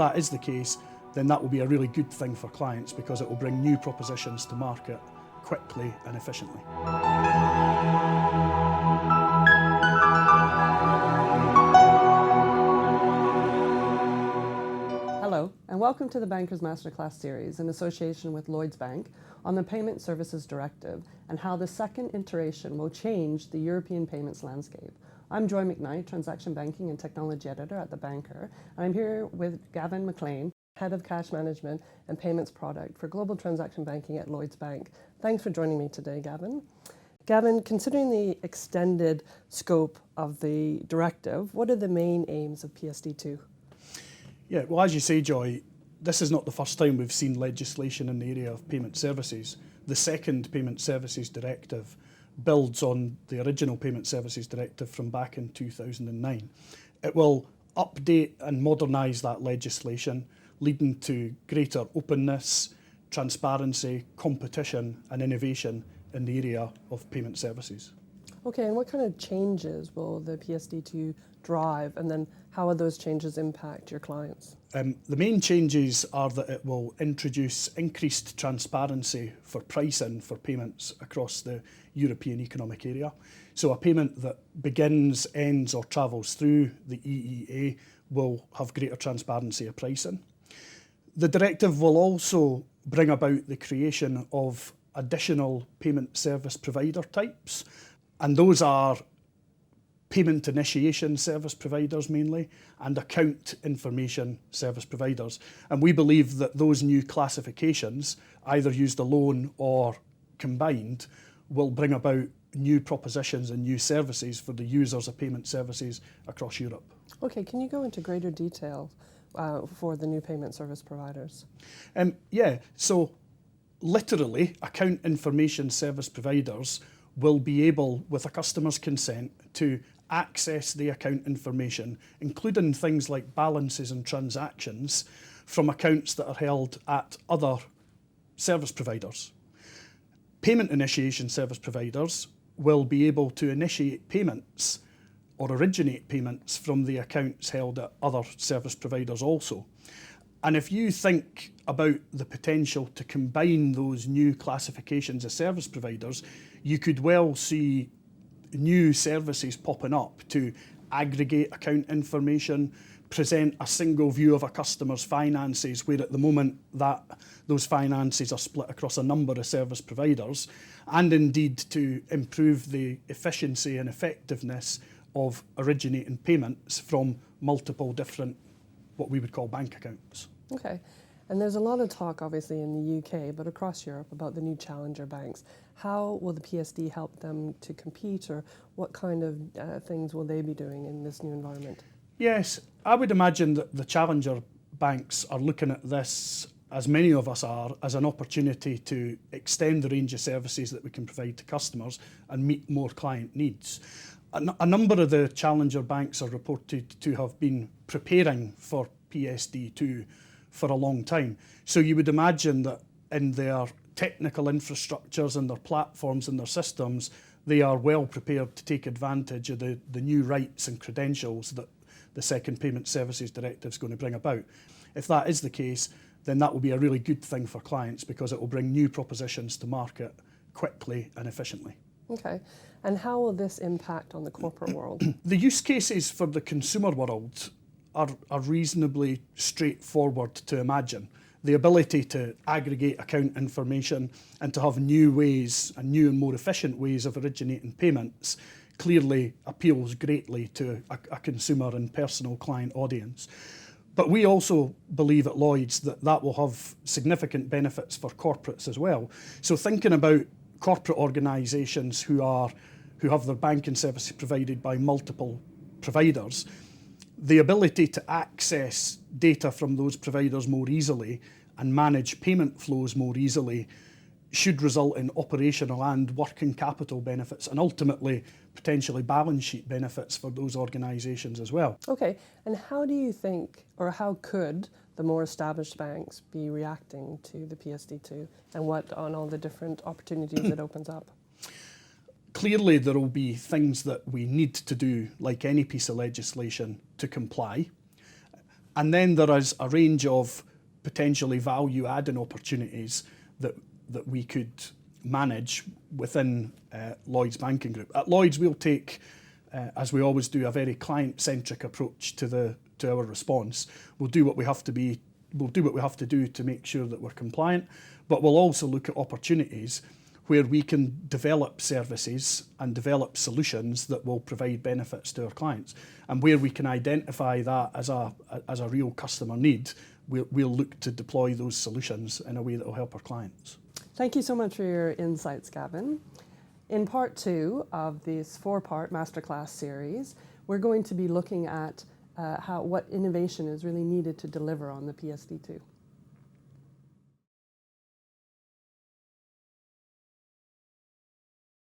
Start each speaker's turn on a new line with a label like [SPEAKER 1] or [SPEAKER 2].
[SPEAKER 1] that is the case, then that will be a really good thing for clients because it will bring new propositions to market quickly and efficiently.
[SPEAKER 2] Hello, and welcome to the Bankers Masterclass series in association with Lloyds Bank on the Payment Services Directive and how the second iteration will change the European payments landscape. I'm Joy McKnight, Transaction Banking and Technology Editor at The Banker, and I'm here with Gavin Maclean, Head of Cash Management and Payments Product for Global Transaction Banking at Lloyds Bank. Thanks for joining me today, Gavin. Gavin, considering the extended scope of the directive, what are the main aims of PSD2?
[SPEAKER 1] Yeah, well, as you say, Joy, this is not the first time we've seen legislation in the area of payment services. The second Payment Services Directive builds on the original Payment Services Directive from back in 2009. It will update and modernise that legislation, leading to greater openness, transparency, competition and innovation in the area of payment services.
[SPEAKER 2] Okay, and what kind of changes will the PSD2 drive, and then how will those changes impact your clients?
[SPEAKER 1] The main changes are that it will introduce increased transparency for pricing for payments across the European Economic Area. So a payment that begins, ends or travels through the EEA will have greater transparency of pricing. The directive will also bring about the creation of additional payment service provider types, and those are payment initiation service providers mainly, and account information service providers. And we believe that those new classifications, either used alone or combined, will bring about new propositions and new services for the users of payment services across Europe.
[SPEAKER 2] Okay, can you go into greater detail for the new payment service providers?
[SPEAKER 1] So literally, account information service providers will be able, with a customer's consent, to access the account information, including things like balances and transactions, from accounts that are held at other service providers. Payment initiation service providers will be able to initiate payments or originate payments from the accounts held at other service providers also. And if you think about the potential to combine those new classifications of service providers, you could well see new services popping up to aggregate account information, present a single view of a customer's finances, where at the moment that those finances are split across a number of service providers, and indeed to improve the efficiency and effectiveness of originating payments from multiple different, what we would call bank accounts.
[SPEAKER 2] Okay, and there's a lot of talk obviously in the UK, but across Europe, about the new challenger banks. How will the PSD help them to compete, or what kind of things will they be doing in this new environment?
[SPEAKER 1] Yes, I would imagine that the challenger banks are looking at this, as many of us are, as an opportunity to extend the range of services that we can provide to customers and meet more client needs. A number of the challenger banks are reported to have been preparing for PSD2 for a long time. So you would imagine that in their technical infrastructures and their platforms and their systems, they are well prepared to take advantage of the new rights and credentials that the second Payment Services Directive is going to bring about. If that is the case, then that will be a really good thing for clients because it will bring new propositions to market quickly and efficiently.
[SPEAKER 2] Okay, and how will this impact on the corporate world?
[SPEAKER 1] The use cases for the consumer world are reasonably straightforward to imagine. The ability to aggregate account information and to have new ways and new and more efficient ways of originating payments clearly appeals greatly to a consumer and personal client audience. But we also believe at Lloyds that that will have significant benefits for corporates as well. So thinking about corporate organisations who have their banking services provided by multiple providers, the ability to access data from those providers more easily and manage payment flows more easily should result in operational and working capital benefits and ultimately potentially balance sheet benefits for those organisations as well.
[SPEAKER 2] Okay, and how do you think, or how could the more established banks be reacting to the PSD2 and what on all the different opportunities it opens up?
[SPEAKER 1] Clearly there will be things that we need to do, like any piece of legislation, to comply. And then there is a range of potentially value-adding opportunities that we could manage within Lloyds Banking Group. At Lloyds, we'll take, as we always do, a very client-centric approach to our response. We'll do what we have to do to make sure that we're compliant, but we'll also look at opportunities where we can develop services and develop solutions that will provide benefits to our clients. And where we can identify that as a real customer need, we'll look to deploy those solutions in a way that will help our clients.
[SPEAKER 2] Thank you so much for your insights, Gavin. In part 2 of this 4-part masterclass series, we're going to be looking at what innovation is really needed to deliver on the PSD2.